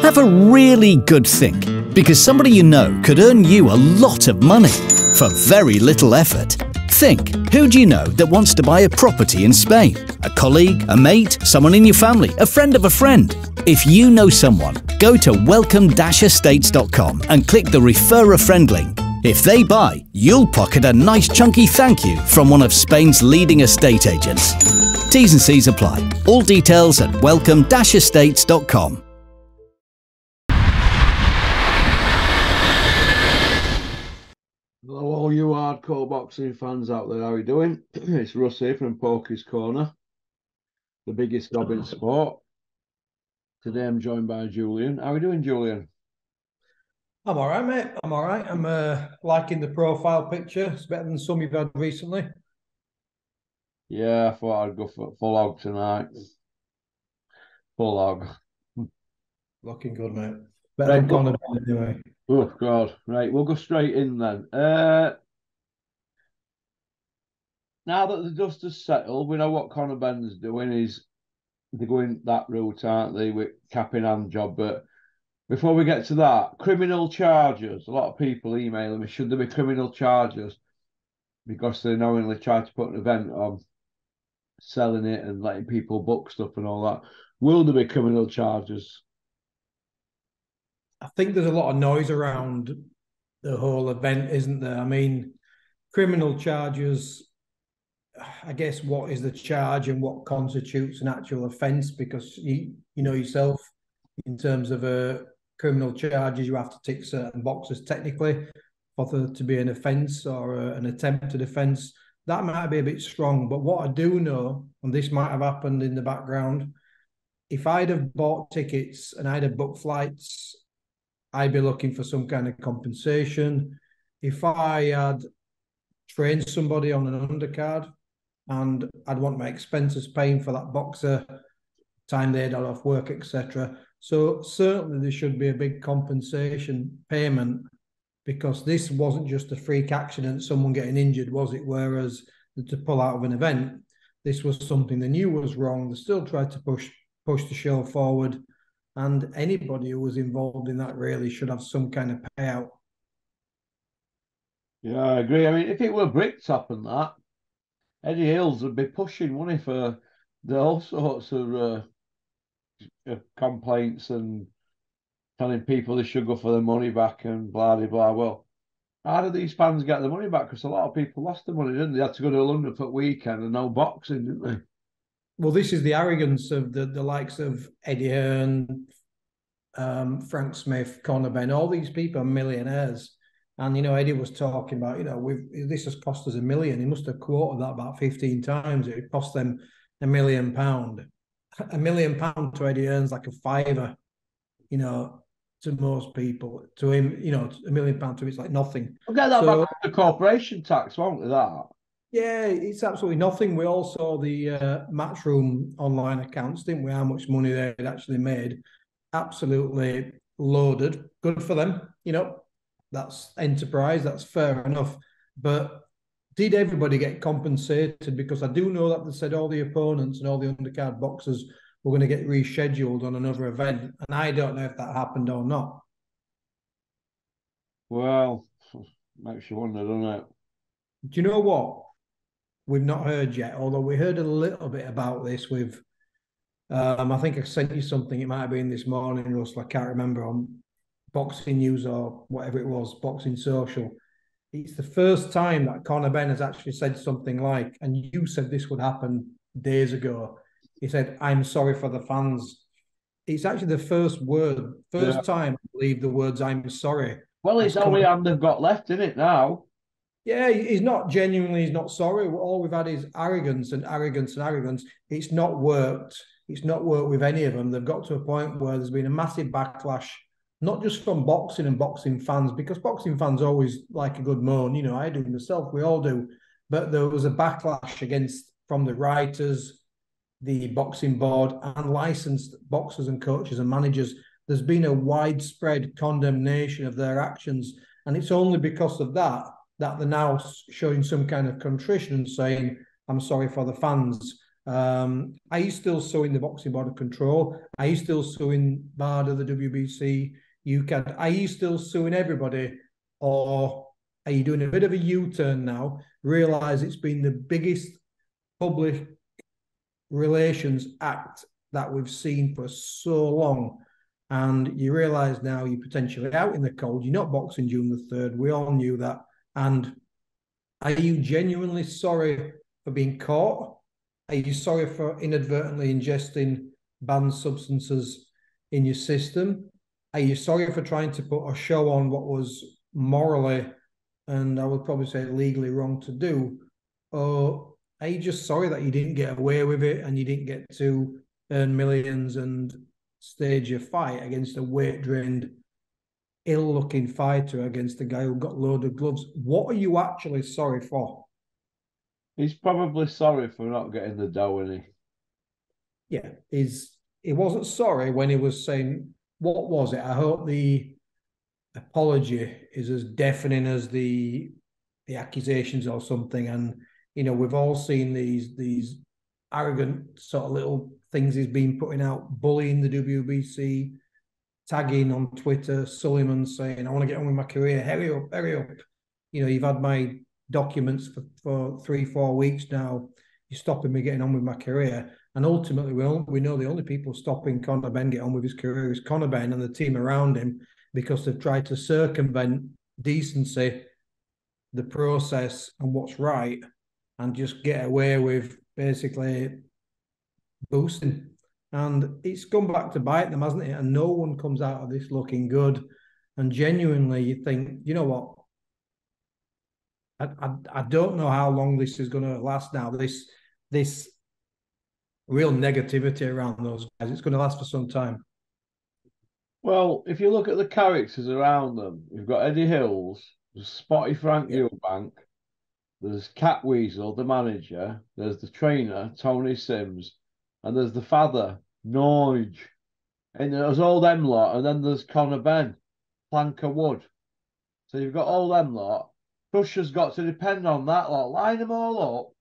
Have a really good think, because somebody you know could earn you a lot of money for very little effort. Think, who do you know that wants to buy a property in Spain? A colleague, a mate, someone in your family, a friend of a friend? If you know someone, go to welcome-estates.com and click the Refer a Friend link. If they buy, you'll pocket a nice chunky thank you from one of Spain's leading estate agents. T's and C's apply. All details at welcome-estates.com. Hello, all you hardcore boxing fans out there. How are you doing? It's Russ here from Pokey's Corner, the biggest gob in sport. Today I'm joined by Julian. How are you doing, Julian? I'm all right, mate. I'm all right. I'm liking the profile picture. It's better than some you've had recently. Yeah, I thought I'd go for full hog tonight. Full hog. Looking good, mate. Better than Conor anyway. Oh, God. Right, we'll go straight in then. Now that the dust has settled, we know what Conor Benn's doing. They're going that route, aren't they, with cap in hand job. But before we get to that, criminal charges. A lot of people emailing me, should there be criminal charges? Because they knowingly tried to put an event on, selling it and letting people book stuff and all that. Will there be criminal charges? I think there's a lot of noise around the whole event, isn't there? I mean, criminal charges, I guess what is the charge and what constitutes an actual offence? Because you know yourself, in terms of criminal charges, you have to tick certain boxes technically for there to be an offence or an attempted offence. That might be a bit strong, but what I do know, and this might have happened in the background, if I'd have bought tickets and I'd have booked flights, I'd be looking for some kind of compensation. If I had trained somebody on an undercard and I'd want my expenses paying for that boxer, time they'd had off work, etc. So certainly there should be a big compensation payment, because this wasn't just a freak accident, someone getting injured, was it? Whereas to pull out of an event, this was something they knew was wrong. They still tried to push the show forward. And anybody who was involved in that really should have some kind of payout. Yeah, I agree. I mean, if it were Bricktop and that, Eddie Hills would be pushing money for all sorts of complaints and telling people they should go for their money back and blah, blah, blah. Well, how do these fans get the money back? Because a lot of people lost the money, didn't they? They had to go to a London for weekend and no boxing, didn't they? Well, this is the arrogance of the likes of Eddie Hearn, Frank Smith, Conor Benn. All these people are millionaires. And, Eddie was talking about, this has cost us $1 million. He must have quoted that about 15 times. It cost them £1 million. £1 million to Eddie Hearn's like a fiver, to most people. To him, £1 million to him, it's like nothing. We'll get that back to the corporation tax, won't we, that? Yeah, it's absolutely nothing. We all saw the Matchroom online accounts, didn't we? How much money they'd actually made. Absolutely loaded. Good for them. That's enterprise. That's fair enough. But did everybody get compensated? Because I do know that they said all the opponents and all the undercard boxers were going to get rescheduled on another event. And I don't know if that happened or not. Well, makes you wonder, doesn't it? Do you know what? We've not heard yet, although we heard a little bit about this with, I think I sent you something, it might have been this morning, Russell, I can't remember, on Boxing News or whatever it was, Boxing Social. It's the first time that Conor Benn has actually said something like, and you said this would happen days ago, he said, "I'm sorry for the fans." It's actually the first time I believe the words "I'm sorry." Well, it's only hand they've got left, isn't it, now? Yeah, he's not sorry. All we've had is arrogance and arrogance and arrogance. It's not worked. It's not worked with any of them. They've got to a point where there's been a massive backlash, not just from boxing and boxing fans, because boxing fans always like a good moan. I do myself, we all do. But there was a backlash from the writers, the boxing board, and licensed boxers and coaches and managers. There's been a widespread condemnation of their actions. And it's only because of that they're now showing some kind of contrition and saying, "I'm sorry for the fans." Are you still suing the Boxing Board of Control? Are you still suing BARDA, the WBC, UCAD? Are you still suing everybody? Or are you doing a bit of a U-turn now? Realise it's been the biggest public relations act that we've seen for so long. And you realise now you're potentially out in the cold. You're not boxing June the 3rd. We all knew that. And are you genuinely sorry for being caught? Are you sorry for inadvertently ingesting banned substances in your system? Are you sorry for trying to put a show on what was morally, and I would probably say legally, wrong to do? Or are you just sorry that you didn't get away with it and you didn't get to earn millions and stage a fight against a weight-drained, ill-looking fighter against a guy who got loaded gloves? What are you actually sorry for? He's probably sorry for not getting the dough, isn't he? Yeah, he wasn't sorry when he was saying, what was it? I hope the apology is as deafening as the accusations or something. And we've all seen these arrogant sort of little things he's been putting out, bullying the WBC, tagging on Twitter, Sullivan saying, I want to get on with my career, hurry up, hurry up. You've had my documents for 3-4 weeks now. You're stopping me getting on with my career. And ultimately, we know the only people stopping Conor Benn get on with his career is Conor Benn and the team around him, because they've tried to circumvent decency, the process, and what's right, and just get away with basically boosting. And it's come back to bite them, hasn't it? And no one comes out of this looking good. And genuinely, you think, you know what? I don't know how long this is going to last now. This real negativity around those guys, it's going to last for some time. Well, if you look at the characters around them, you've got Eddie Hills, there's Spotty Frank Eubank, there's Cat Weasel, the manager, there's the trainer, Tony Sims, and there's the father, Norge. And there's all them lot, and then there's Conor Benn, plank of wood. So you've got all them lot. Krusher's got to depend on that lot. Line them all up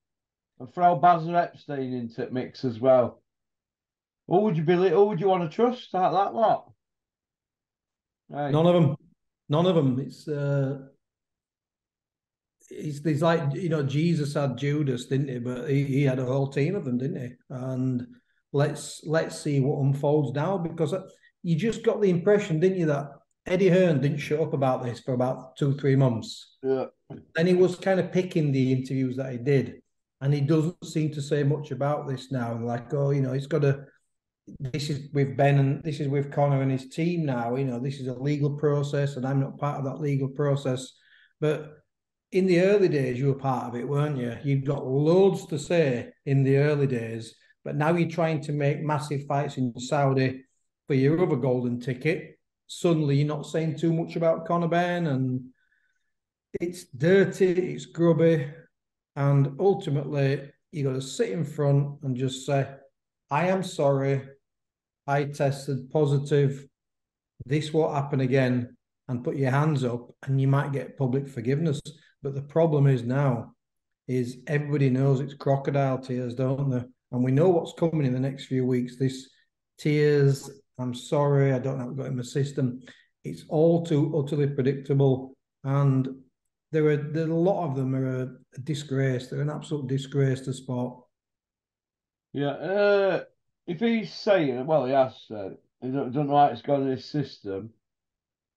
and throw Bazza Epstein into the mix as well. Who would you want to trust out that lot? Hey. None of them. It's like, Jesus had Judas, didn't he? But he had a whole team of them, didn't he? And let's see what unfolds now, because you just got the impression, didn't you, that Eddie Hearn didn't shut up about this for about 2-3 months. Yeah. Then he was kind of picking the interviews that he did, and he doesn't seem to say much about this now. Like, it's got to. This is with Ben and this is with Conor and his team now. This is a legal process, and I'm not part of that legal process. But in the early days, you were part of it, weren't you? You've got loads to say in the early days, but now you're trying to make massive fights in Saudi for your other golden ticket. Suddenly, you're not saying too much about Conor Benn, and it's dirty, it's grubby, and ultimately, you got to sit in front and just say, I am sorry, I tested positive, this won't happen again, and put your hands up, and you might get public forgiveness. But the problem is now, is everybody knows it's crocodile tears, don't they? And we know what's coming in the next few weeks. This tears, I'm sorry, I don't know what got in my system. It's all too utterly predictable. And there are a lot of them are a disgrace. They're an absolute disgrace to sport. Yeah, if he's saying, well, he has said, he don't know how it's gone in his system,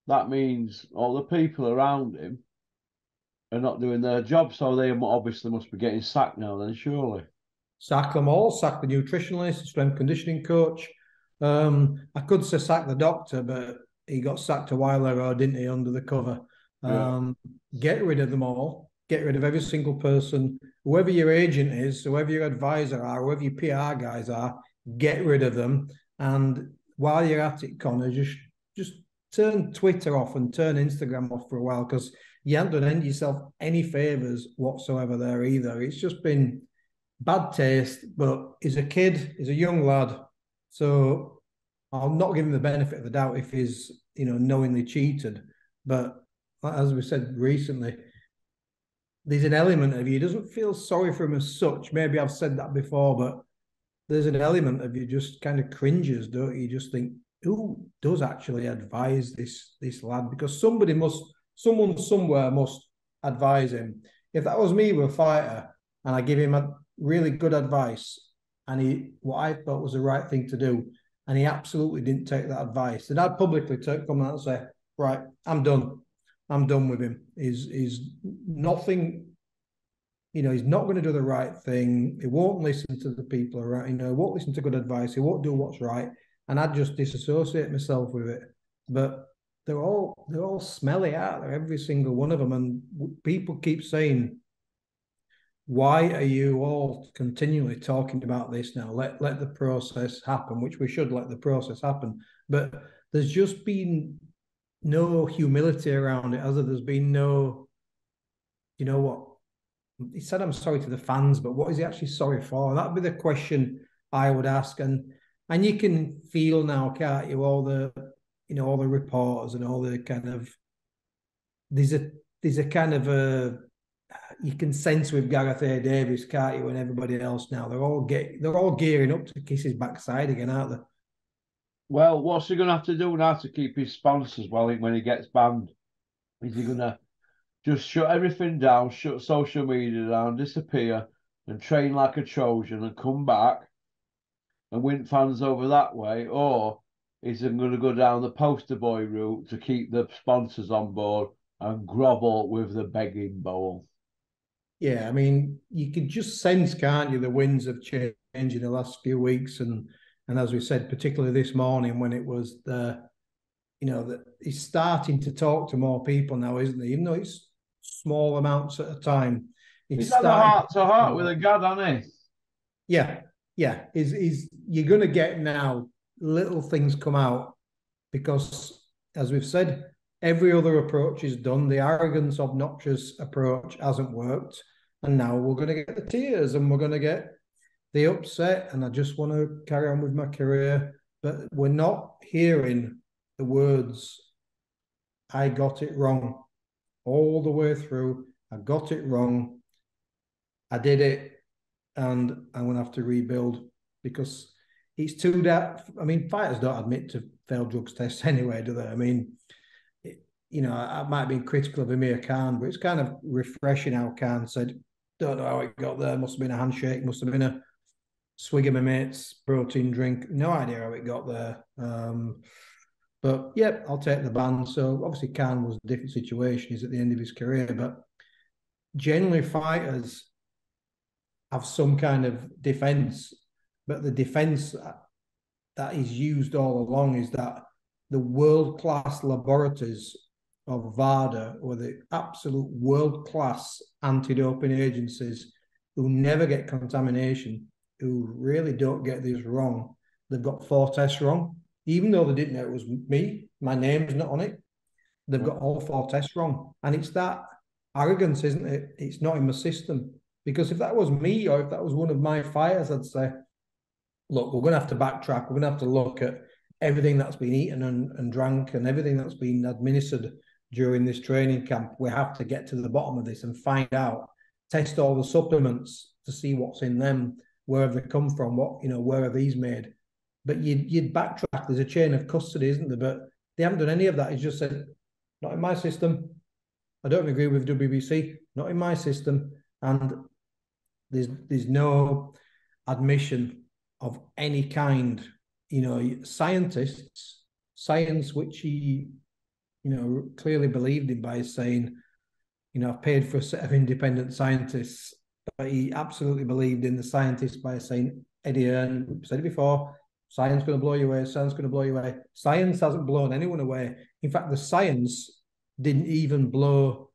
that means all the people around him are not doing their job, so they obviously must be getting sacked now then, surely. Sack them all, sack the nutritionist, the strength conditioning coach. I could say sack the doctor, but he got sacked a while ago, didn't he, under the cover? Get rid of them all. Get rid of every single person. Whoever your agent is, whoever your advisor are, whoever your PR guys are, get rid of them. And while you're at it, Conor, just turn Twitter off and turn Instagram off for a while, because you haven't done yourself any favours whatsoever there either. It's just been bad taste, but he's a kid, he's a young lad. So I'll not give him the benefit of the doubt if he's, knowingly cheated. But as we said recently, there's an element of you doesn't feel sorry for him as such. Maybe I've said that before, but there's an element of you just kind of cringes, don't you? You just think, who does actually advise this lad? Because someone somewhere must advise him. If that was me with a fighter and I give him a really good advice and what I thought was the right thing to do, and he absolutely didn't take that advice, then I'd publicly come out and say, right, I'm done. I'm done with him. He's nothing. He's not going to do the right thing. He won't listen to the people around. He won't listen to good advice. He won't do what's right, and I'd just disassociate myself with it. But they're all smelly out there, every single one of them, and people keep saying, "Why are you all continually talking about this now? Let the process happen," which we should let the process happen. But there's just been no humility around it, as there's been no, you know what? He said, "I'm sorry to the fans," but what is he actually sorry for? That'd be the question I would ask. And you can feel now, can't you, all the reporters and all the kind of there's a kind of a you can sense with Gareth A. Davies, can't you, and everybody else now. They're all gearing up to kiss his backside again, aren't they? Well, what's he going to have to do now to keep his sponsors when he gets banned? Is he going to just shut everything down, shut social media down, disappear, and train like a Trojan and come back and win fans over that way? Or is he going to go down the poster boy route to keep the sponsors on board and grovel with the begging bowl? Yeah, I mean, you can just sense, can't you, the winds have changed in the last few weeks, and as we said, particularly this morning when it was that he's starting to talk to more people now, isn't he? Even though it's small amounts at a time, He's he's had a starting. heart to heart with a gad, hasn't he? Yeah, yeah. Is you're going to get now little things come out because, as we've said, every other approach is done. The arrogance, obnoxious approach hasn't worked, and now we're going to get the tears and we're going to get the upset. And I just want to carry on with my career, but we're not hearing the words, "I got it wrong," all the way through. I got it wrong. I did it, and I'm going to have to rebuild because it's too that. I mean, fighters don't admit to failed drugs tests anyway, do they? I mean, I might have been critical of Amir Khan, but it's kind of refreshing how Khan said, "Don't know how it got there. Must have been a handshake. Must have been a swig of my mate's protein drink. No idea how it got there." But yeah, I'll take the ban. So obviously Khan was a different situation. He's at the end of his career, but generally fighters have some kind of defense, but the defense that is used all along is that the world-class laboratories of VADA, or the absolute world-class anti-doping agencies who never get contamination, who really don't get this wrong, they've got 4 tests wrong. Even though they didn't know it was me, my name's not on it, they've got all 4 tests wrong. And it's that arrogance, isn't it? It's not in the system. Because if that was me, or if that was one of my fighters, I'd say, look, we're going to have to backtrack. We're going to have to look at everything that's been eaten and drank and everything that's been administered during this training camp. We have to get to the bottom of this and find out, test all the supplements to see what's in them, where have they come from, where are these made? But you'd backtrack. There's a chain of custody, isn't there? But they haven't done any of that. It's just said, not in my system. I don't agree with WBC. Not in my system. And there's no admission of any kind. Science, which he, clearly believed in by saying, I've paid for a set of independent scientists, but he absolutely believed in the scientists by saying, Eddie Earn, we've said it before, science going to blow you away, science going to blow you away. Science hasn't blown anyone away. In fact, the science didn't even blow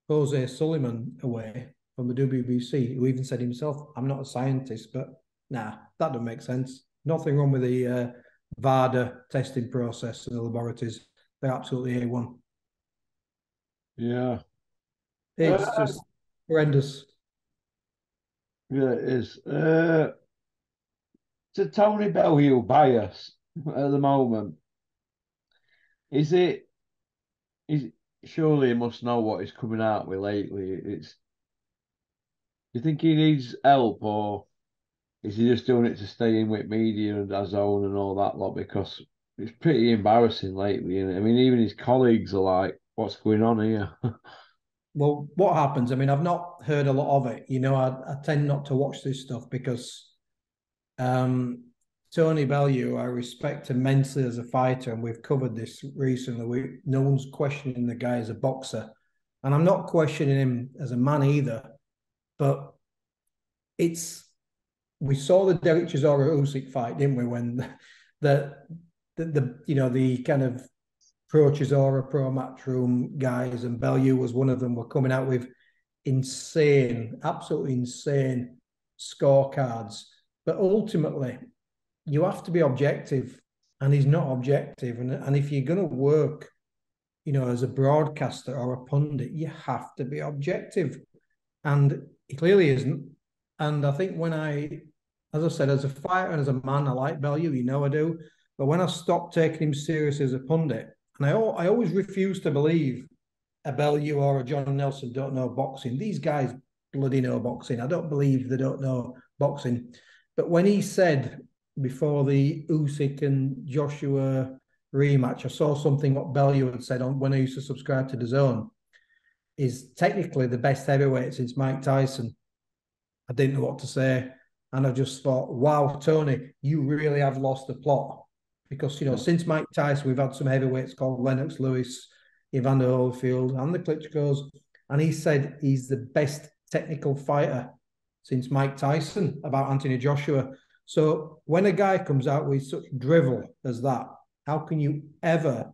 Jose Sullivan away from the WBC, who even said himself, I'm not a scientist, but nah, that doesn't make sense. Nothing wrong with the VADA testing process in the laboratories. They're absolutely A1. Yeah. It's just horrendous. Yeah, it is. To Tony Bellew bias at the moment, is it surely he must know what he's coming out with lately. Do you think he needs help, or Is he just doing it to stay in with media and DAZN and all that lot? Because it's pretty embarrassing lately, isn't it? I mean, even his colleagues are like, "What's going on here?" Well, what happens? I mean, I've not heard a lot of it. I tend not to watch this stuff because Tony Bellew, I respect immensely as a fighter, and we've covered this recently. No one's questioning the guy as a boxer, and I'm not questioning him as a man either. But we saw the Derek Chisora Usyk fight, didn't we? When the kind of pro Chisora, pro Matchroom guys, and Bellew was one of them, were coming out with absolutely insane scorecards. But ultimately, you have to be objective, and he's not objective. And if you're going to work, as a broadcaster or a pundit, you have to be objective. And he clearly isn't. And I think as I said, as a fighter and as a man, I like Bellew, I do. But when I stopped taking him seriously as a pundit, and I always refuse to believe a Bellew or a John Nelson don't know boxing. These guys bloody know boxing. I don't believe they don't know boxing. But when he said before the Usyk and Joshua rematch, I saw something what Bellew had said when I used to subscribe to DAZN, is technically the best heavyweight since Mike Tyson. I didn't know what to say. And I just thought, wow, Tony, you really have lost the plot. Because, since Mike Tyson, we've had some heavyweights called Lennox Lewis, Evander Holyfield, and the Klitschko's. And he said he's the best technical fighter since Mike Tyson about Anthony Joshua. So when a guy comes out with such drivel as that, how can you ever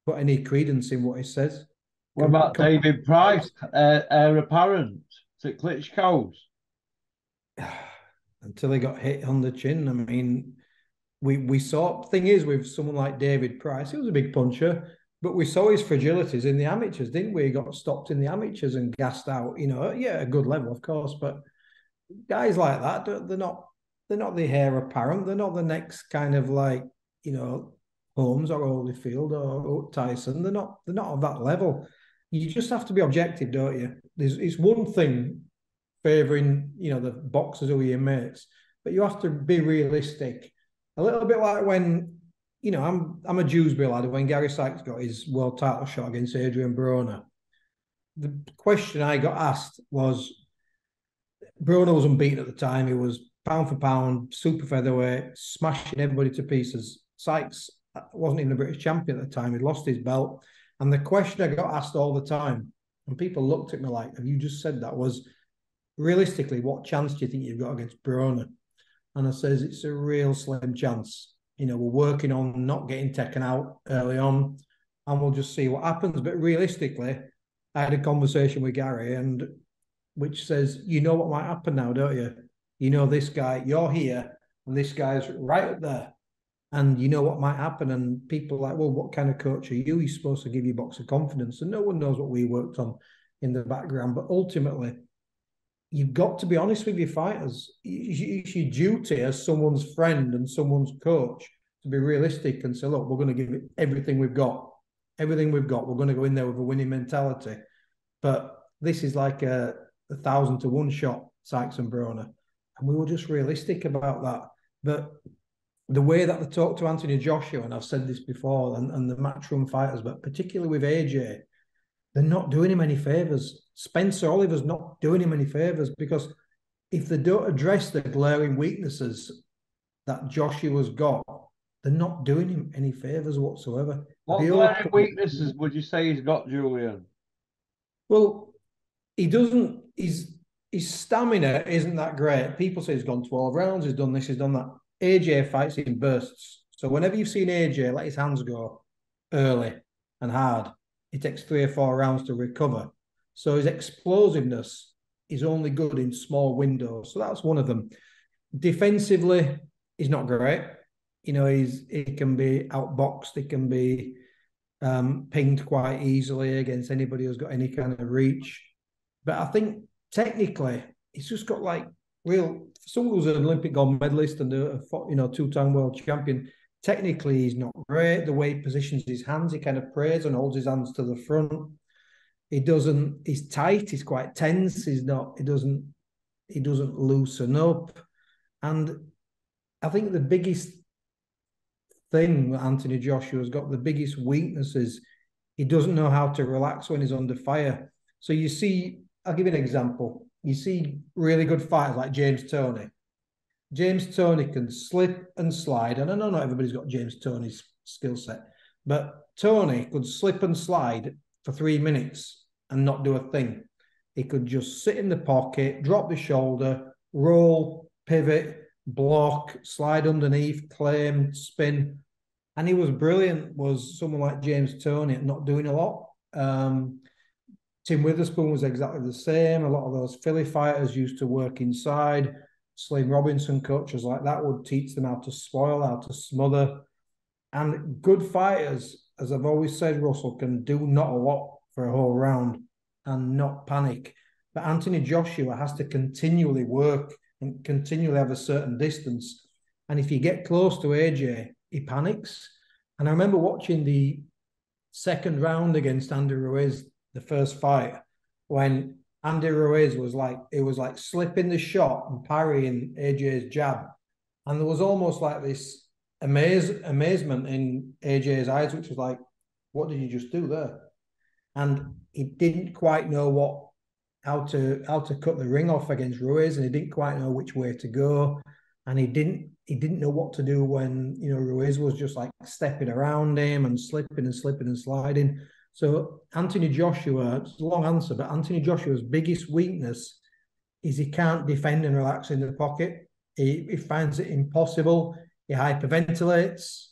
put any credence in what he says? What about David Price, heir apparent to Klitschko's? Until he got hit on the chin. I mean, we saw, thing is, with someone like David Price, he was a big puncher, but we saw his fragilities in the amateurs, didn't we? He got stopped in the amateurs and gassed out, a good level, of course, but guys like that, they're not the heir apparent. They're not the next kind of like, Holmes or Holyfield or Tyson. They're not of that level. You just have to be objective, don't you? It's one thing favouring, the boxers who are your mates, but you have to be realistic. A little bit like when, I'm a Dewsbury lad. When Gary Sykes got his world title shot against Adrian Broner, the question I got asked was, Broner was unbeaten at the time. He was pound for pound, super featherweight, smashing everybody to pieces. Sykes wasn't even a British champion at the time. He'd lost his belt. And the question I got asked all the time, and people looked at me like, have you just said that, was, realistically, what chance do you think you've got against Broner? And I says, it's a real slim chance. We're working on not getting taken out early on, and we'll just see what happens. But realistically, I had a conversation with Gary, and which says, what might happen now, don't you? This guy, you're here, and this guy's right up there. And you know what might happen. And people are like, well, what kind of coach are you? He's supposed to give you boxer confidence. And no one knows what we worked on in the background. But ultimately, you've got to be honest with your fighters. It's your duty as someone's friend and someone's coach to be realistic and say, look, we're going to give it everything we've got. Everything we've got. We're going to go in there with a winning mentality. But this is like a 1,000-to-1 shot, Sykes and Broner. And we were just realistic about that. But the way that they talk to Anthony Joshua, and I've said this before, and the matchroom fighters, but particularly with AJ, they're not doing him any favours. Spencer Oliver's not doing him any favours, because if they don't address the glaring weaknesses that Joshua's got, they're not doing him any favours whatsoever. What glaring weaknesses would you say he's got, Julian? Well, he doesn't. His stamina isn't that great. People say he's gone 12 rounds, he's done this, he's done that. AJ fights in bursts. So whenever you've seen AJ let his hands go early and hard, it takes 3 or 4 rounds to recover. So his explosiveness is only good in small windows. So that's one of them. Defensively, he's not great. He can be outboxed. He can be pinged quite easily against anybody who's got any kind of reach. But I think technically, he's just got like someone who's an Olympic gold medalist and a 2-time world champion. Technically, he's not great. The way he positions his hands, he kind of prays and holds his hands to the front. He's tight. He's quite tense. He doesn't loosen up. And I think the biggest thing that Anthony Joshua's got, the biggest weakness is he doesn't know how to relax when he's under fire. So you see, I'll give you an example. You see really good fighters like James Toney. James Toney can slip and slide. And I know not everybody's got James Toney's skill set, but Toney could slip and slide for 3 minutes and not do a thing. He could just sit in the pocket, drop the shoulder, roll, pivot, block, slide underneath, claim, spin. And he was brilliant, was someone like James Toney at not doing a lot. Tim Witherspoon was exactly the same. A lot of those Philly fighters used to work inside. Slim Robinson coaches like that would teach them how to spoil, how to smother. And good fighters, as I've always said, Russell, can do not a lot for a whole round and not panic. But Anthony Joshua has to continually work and continually have a certain distance. And if you get close to AJ, he panics. And I remember watching the second round against Andy Ruiz, the first fight, when Andy Ruiz was like slipping the shot and parrying AJ's jab. And there was almost like this amazement in AJ's eyes, which was like, what did you just do there? And he didn't quite know how to cut the ring off against Ruiz, and he didn't quite know which way to go. And he didn't know what to do when, you know, Ruiz was just like stepping around him and slipping and sliding. So Anthony Joshua, it's a long answer, but Anthony Joshua's biggest weakness is he can't defend and relax in the pocket. He finds it impossible. He hyperventilates,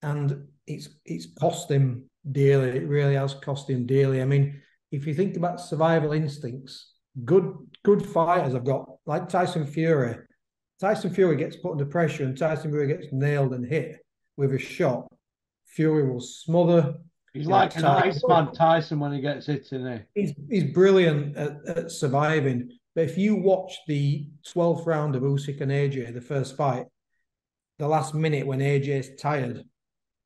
and it's cost him dearly. It really has cost him dearly. I mean, if you think about survival instincts, good fighters have got, like Tyson Fury. Tyson Fury gets put under pressure and Tyson Fury gets nailed and hit with a shot. Fury will smother. He's like an Iceman Tyson when he gets hit, isn't he? He's brilliant at surviving. But if you watch the 12th round of Usyk and AJ, the first fight, the last minute when AJ's tired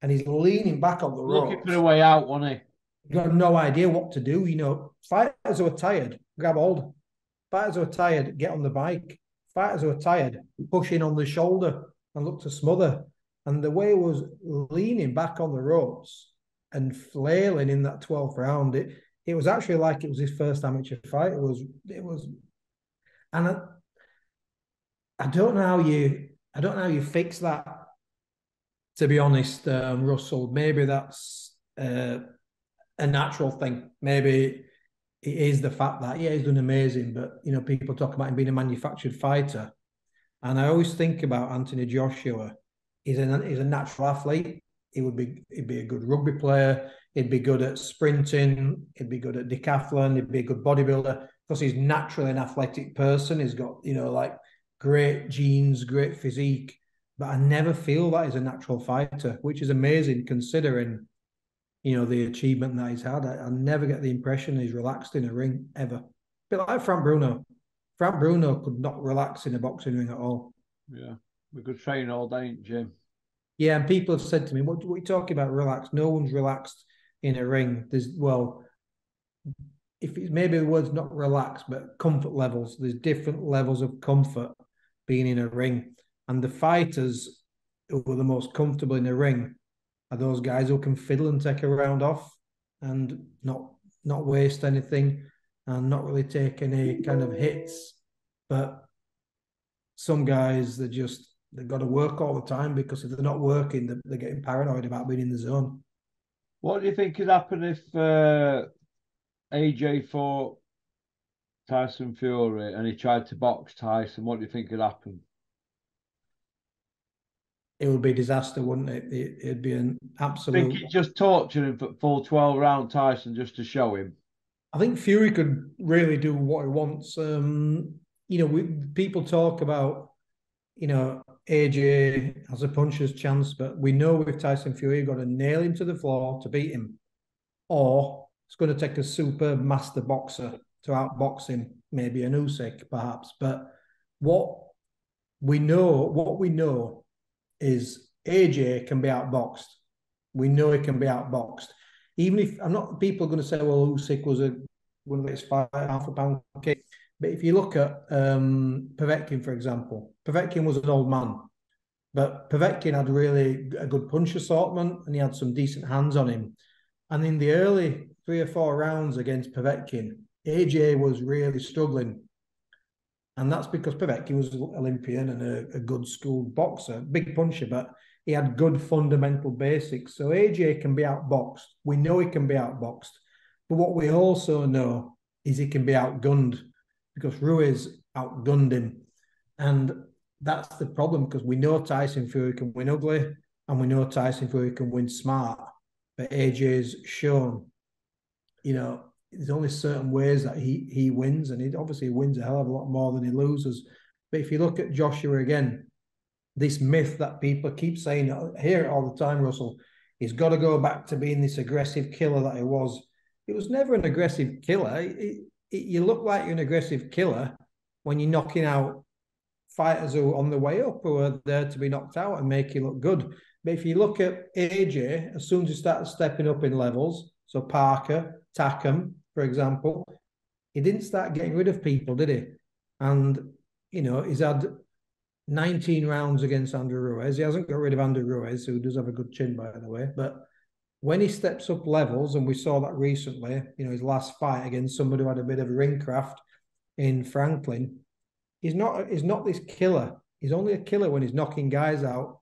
and he's leaning back on the ropes. Looking for a way out, wasn't he? You've got no idea what to do. You know, fighters who are tired, grab hold. Fighters who are tired, get on the bike. Fighters who are tired, push in on the shoulder and look to smother. And the way he was leaning back on the ropes and flailing in that 12th round, it was actually like it was his first amateur fight. It was, and I don't know how you fix that. To be honest, Russell, maybe that's a natural thing. Maybe it is the fact that, yeah, he's done amazing, but, you know, people talk about him being a manufactured fighter. And I always think about Anthony Joshua. He's a natural athlete. He'd be a good rugby player. He'd be good at sprinting. He'd be good at decathlon. He'd be a good bodybuilder because he's naturally an athletic person. He's got, you know, like great genes, great physique. But I never feel that he's a natural fighter, which is amazing considering, you know, the achievement that he's had. I never get the impression he's relaxed in a ring, ever. A bit like Frank Bruno. Frank Bruno could not relax in a boxing ring at all. Yeah, we could train all day, Jim. Yeah, and people have said to me, what are you talking about relaxed? No one's relaxed in a ring. If it's maybe the word's not relaxed, but comfort levels. There's different levels of comfort being in a ring. And the fighters who are the most comfortable in a ring are those guys who can fiddle and take a round off and not waste anything and not really take any kind of hits. But some guys, they've got to work all the time because if they're not working, they're getting paranoid about being in the zone. What do you think could happen if AJ fought Tyson Fury and he tried to box Tyson? What do you think could happen? It would be a disaster, wouldn't it? It'd be an absolute... I think he'd just torture him for full 12-round Tyson just to show him. I think Fury could really do what he wants. You know, people talk about, you know, AJ has a puncher's chance, but we know with Tyson Fury, you've got to nail him to the floor to beat him. Or it's going to take a superb master boxer to outbox him, maybe an Usyk, perhaps. But what we know is AJ can be outboxed. We know he can be outboxed. Even if people are going to say, well, Usyk was one of his half a pound kick. But if you look at Povetkin, for example, Povetkin was an old man, but Povetkin had really a good punch assortment and he had some decent hands on him. And in the early 3 or 4 rounds against Povetkin, AJ was really struggling. And that's because Povetkin was an Olympian and a good schooled boxer, big puncher, but he had good fundamental basics. So AJ can be outboxed. We know he can be outboxed. But what we also know is he can be outgunned because Ruiz outgunned him. And that's the problem because we know Tyson Fury can win ugly and we know Tyson Fury can win smart. But AJ's shown, there's only certain ways that he wins, and he obviously wins a hell of a lot more than he loses. But if you look at Joshua again, this myth that people keep saying, I hear it all the time, Russell, he's got to go back to being this aggressive killer that he was. He was never an aggressive killer. You look like you're an aggressive killer when you're knocking out fighters who are on the way up, who are there to be knocked out and make you look good. But if you look at AJ, as soon as he started stepping up in levels, so Parker, Takam, for example, he didn't start getting rid of people, did he? And, he's had 19 rounds against Andrew Ruiz. He hasn't got rid of Andrew Ruiz, who does have a good chin, by the way. But when he steps up levels, and we saw that recently, his last fight against somebody who had a bit of ring craft in Franklin, he's not this killer. He's only a killer when he's knocking guys out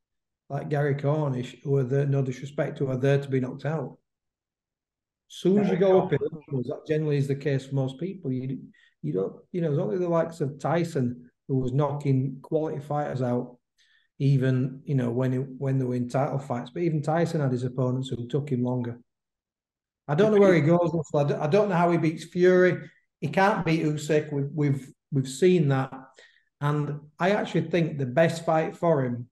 like Gary Cornish, who are there, no disrespect, who are there to be knocked out. As soon as you go up in levels, that generally is the case for most people. You don't, there's only the likes of Tyson who was knocking quality fighters out, even, when they were in title fights. But even Tyson had his opponents who took him longer. I don't know where he goes. I don't know how he beats Fury. He can't beat Usyk. We've seen that. And I actually think the best fight for him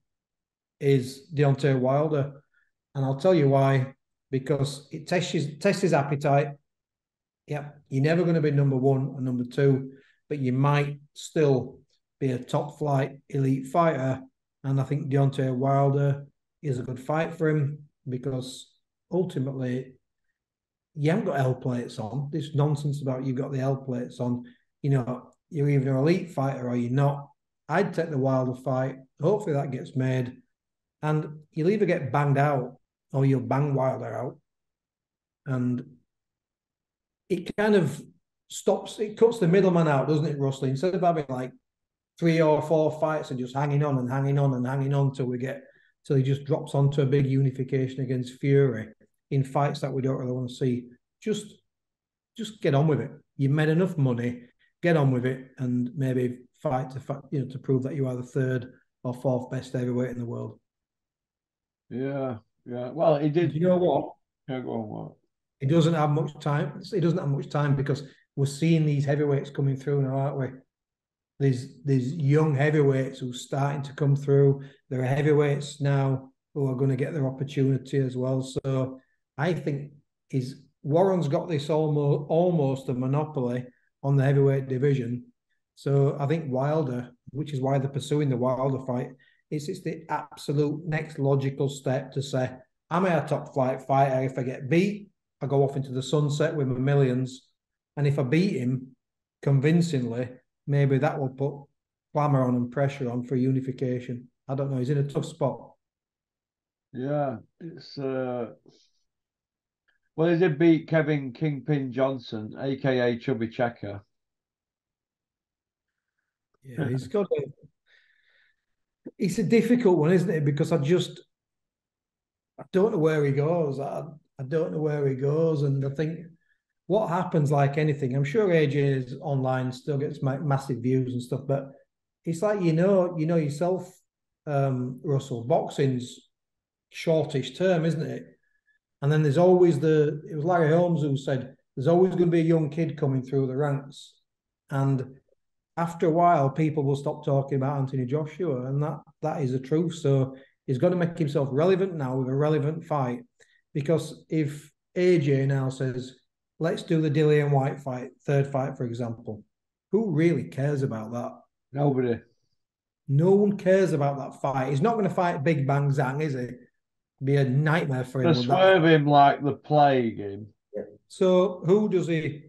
is Deontay Wilder. And I'll tell you why. Because it tests his appetite. Yeah, you're never going to be number 1 or number 2, but you might still be a top flight elite fighter. And I think Deontay Wilder is a good fight for him because ultimately you haven't got L plates on. This nonsense about you've got the L plates on. You're either an elite fighter or you're not. I'd take the Wilder fight. Hopefully that gets made. And you'll either get banged out or you'll bang Wilder out. And it kind of it cuts the middleman out, doesn't it, Russell? Instead of having like 3 or 4 fights and just hanging on and hanging on and hanging on till he just drops onto a big unification against Fury in fights that we don't really want to see. Just get on with it. You've made enough money, get on with it, and maybe fight to prove that you are the 3rd or 4th best heavyweight in the world. Yeah. Well, he did. You know what? Yeah, go on, what? He doesn't have much time. He doesn't have much time because we're seeing these heavyweights coming through now, aren't we? These young heavyweights who are starting to come through. There are heavyweights now who are going to get their opportunity as well. So I think Warren's got this almost a monopoly on the heavyweight division. So I think Wilder, which is why they're pursuing the Wilder fight, it's the absolute next logical step to say, am I a top flight fighter? If I get beat, I go off into the sunset with my millions. And if I beat him convincingly, maybe that will put glamour on and pressure on for unification. I don't know. He's in a tough spot. Yeah, it's well, he did beat Kevin Kingpin Johnson, aka Chubby Checker. Yeah, it's a difficult one, isn't it? Because I don't know where he goes. I don't know where he goes, and I think what happens, like anything, I'm sure AJ's online still gets massive views and stuff, but it's like you know yourself, Russell. Boxing's shortish term, isn't it? And then there's always it was Larry Holmes who said there's always going to be a young kid coming through the ranks, and after a while, people will stop talking about Anthony Joshua, and that is the truth. So he's got to make himself relevant now with a relevant fight, because if AJ now says, let's do the Dillian White fight, 3rd fight, for example, who really cares about that? Nobody. No one cares about that fight. He's not going to fight Big Bang Zhang, is he? It'd be a nightmare for him. They swerve him like the plague him. So who does he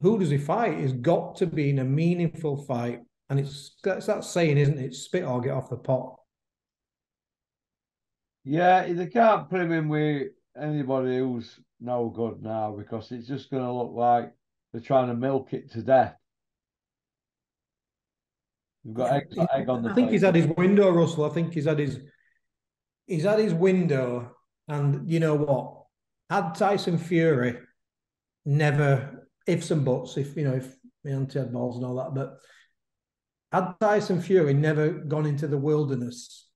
who does he fight? He's got to be in a meaningful fight. And it's that saying, isn't it? Spit or get off the pot. Yeah, they can't put him in with anybody who's no good now because it's just going to look like they're trying to milk it to death. You've got egg on the I think face. he's had his window, Russell. I think he's had his window. And you know what? Had Tyson Fury never, ifs and buts, if my auntie had balls and all that, but had Tyson Fury never gone into the wilderness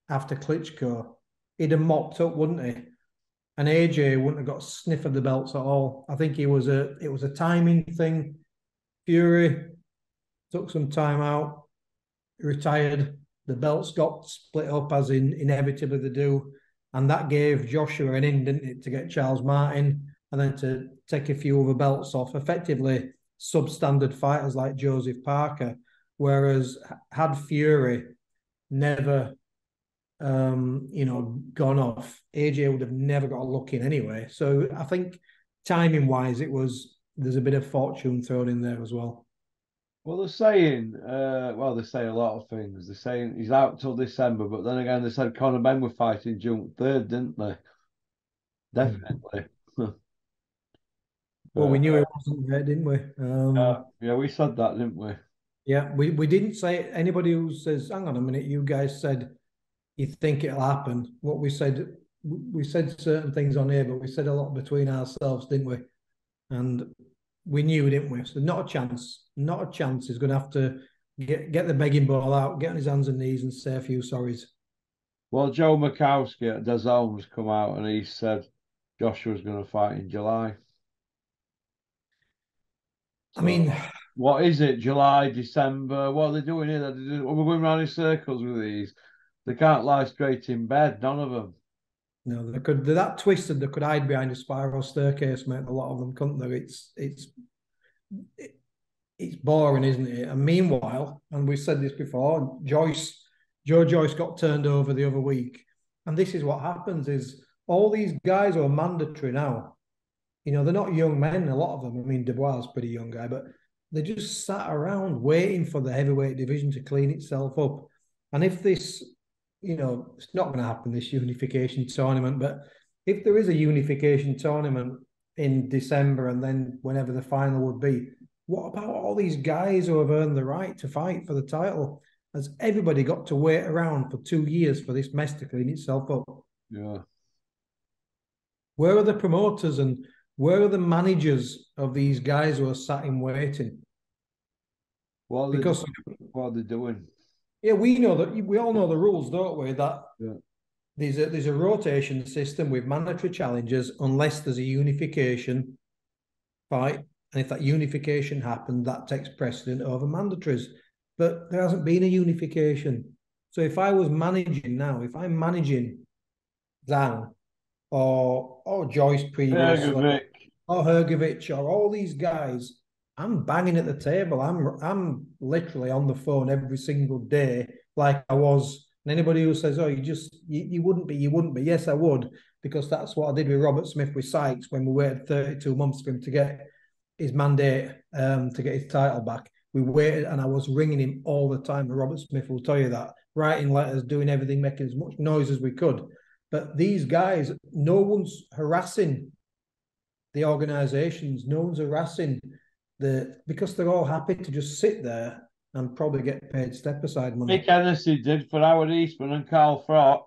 after Klitschko, he'd have mopped up, wouldn't he? And AJ wouldn't have got a sniff of the belts at all. I think it was a timing thing. Fury took some time out, retired. The belts got split up, as inevitably they do. And that gave Joshua an in, didn't it, to get Charles Martin and then to take a few other belts off, effectively substandard fighters like Joseph Parker. Whereas had Fury never, gone off, AJ would have never got a look in anyway. So I think timing-wise, there's a bit of fortune thrown in there as well. Well, they're saying, they say a lot of things. They're saying he's out till December, but then again, they said Conor Benn were fighting June 3rd, didn't they? Definitely. Well, we knew it wasn't there, didn't we? Yeah, we said that, didn't we? Yeah, we didn't say it. Anybody who says, hang on a minute, you guys said you think it'll happen. What we said certain things on here, but we said a lot between ourselves, didn't we? And we knew, didn't we? So not a chance. Not a chance. He's going to have to get the begging ball out, get on his hands and knees and say a few sorries. Well, Joe Makowski at DAZN's come out and he said Joshua's going to fight in July. So, I mean, what is it? July, December? What are they doing here? We're going around in circles with these. They can't lie straight in bed, none of them. No, they're that twisted. They could hide behind a spiral staircase, mate. A lot of them couldn't they? It's boring, isn't it? And meanwhile, and we've said this before, Joe Joyce got turned over the other week, and this is what happens: is all these guys are mandatory now. They're not young men. A lot of them. I mean, Dubois is a pretty young guy, but they just sat around waiting for the heavyweight division to clean itself up. And if this, it's not going to happen, this unification tournament, but if there is a unification tournament in December and then whenever the final would be, what about all these guys who have earned the right to fight for the title? Has everybody got to wait around for 2 years for this mess to clean itself up? Yeah. Where are the promoters and where are the managers of these guys who are sat in waiting? What are they doing? Yeah, we know that. We all know the rules, don't we? That yeah. there's a rotation system with mandatory challenges unless there's a unification fight. And if that unification happened, that takes precedent over mandatories. But there hasn't been a unification. So if I was managing now, if I'm managing Zhang or Joyce previously, or Hrgovic, or all these guys, I'm banging at the table. I'm literally on the phone every single day, like I was. And anybody who says, "Oh, you wouldn't be," yes, I would, because that's what I did with Robert Smith with Sykes when we waited 32 months for him to get his mandate, to get his title back. We waited, and I was ringing him all the time. And Robert Smith will tell you that, writing letters, doing everything, making as much noise as we could. But these guys, no one's harassing the organisations. No one's harassing because they're all happy to just sit there and probably get paid step-aside money. Mick Hennessy did for Howard Eastman and Carl Froch.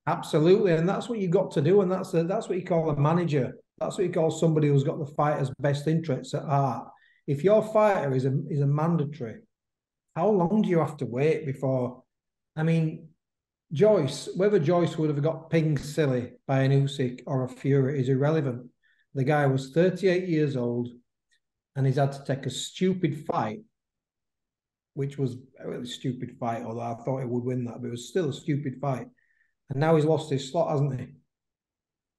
Absolutely, and that's what you got to do, and that's what you call a manager. That's what you call somebody who's got the fighter's best interests at heart. If your fighter is a mandatory, how long do you have to wait before? I mean, whether Joyce would have got pinged silly by an Usyk or a Fury is irrelevant. The guy was 38 years old, and he's had to take a stupid fight, which was a really stupid fight, although I thought he would win that, but it was still a stupid fight. And now he's lost his slot, hasn't he?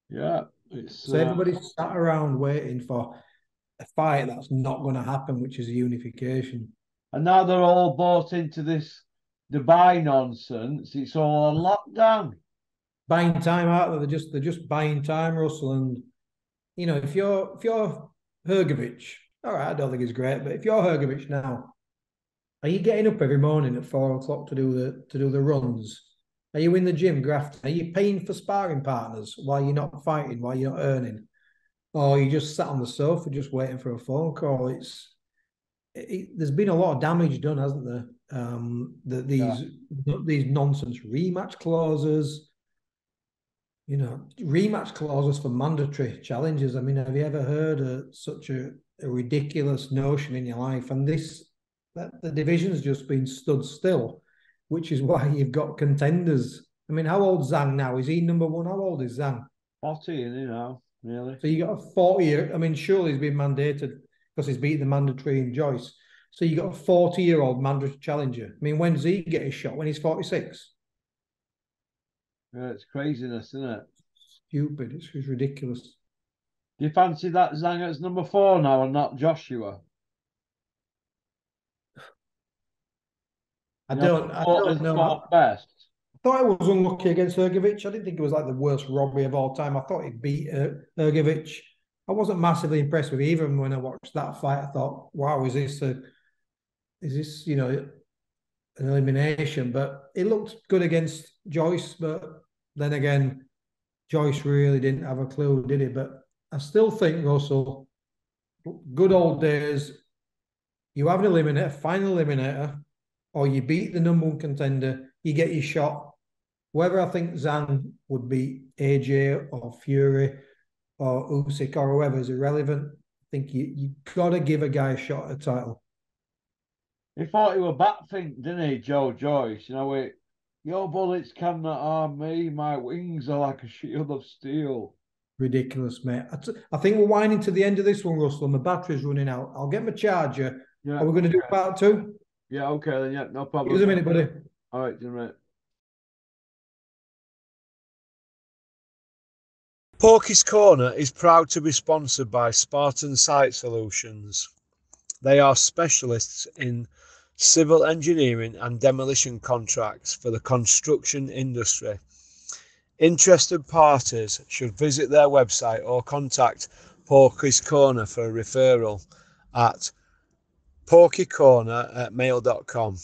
Yeah. So everybody's sat around waiting for a fight that's not going to happen, which is a unification. And now they're all bought into this Dubai nonsense. It's all on lockdown. Buying time out there. They're just buying time, Russell. And if you're Hrgovic, all right, I don't think he's great, but if you're Hrgovic now, are you getting up every morning at 4 o'clock to do the runs? Are you in the gym grafting? Are you paying for sparring partners while you're not fighting, while you're not earning? Or you just sat on the sofa just waiting for a phone call? There's been a lot of damage done, hasn't there? These nonsense rematch clauses, rematch clauses for mandatory challenges. I mean, have you ever heard of such a ridiculous notion in your life? And the division's just been stood still, which is why you've got contenders. I mean, how old's Zhang now? Is he number one? How old is Zhang? 40, really. So you got a 40-year. I mean, surely he's been mandated because he's beaten the mandatory in Joyce. So you got a 40-year-old mandatory challenger. I mean, when does he get his shot? When he's 46? Yeah, it's craziness, isn't it? Stupid. It's ridiculous. Do you fancy that Zhang as number 4 now and not Joshua? I don't know. Fourth best. I thought I was unlucky against Hrgovic. I didn't think it was like the worst robbery of all time. I thought he'd beat Hrgovic. I wasn't massively impressed with either. And when I watched that fight, I thought, wow, is this an elimination? But it looked good against Joyce. But then again, Joyce really didn't have a clue, did he? But I still think, Russell, good old days, you have an eliminator, final eliminator, or you beat the number one contender, you get your shot. Whether I think Zhang would beat AJ or Fury or Usyk or whoever is irrelevant. I think you got to give a guy a shot at a title. He thought he was Batfink, didn't he, Joe Joyce? Your bullets cannot harm me. My wings are like a shield of steel. Ridiculous, mate. I think we're winding to the end of this one, Russell. My battery's running out. I'll get my charger. Yeah, are we going to do part 2? Yeah, okay then. Yeah, no problem. Give us a minute, buddy. All right, mate. Porky's Corner is proud to be sponsored by Spartan Site Solutions. They are specialists in civil engineering and demolition contracts for the construction industry. Interested parties should visit their website or contact Porky's Corner for a referral at porkycorner@mail.com.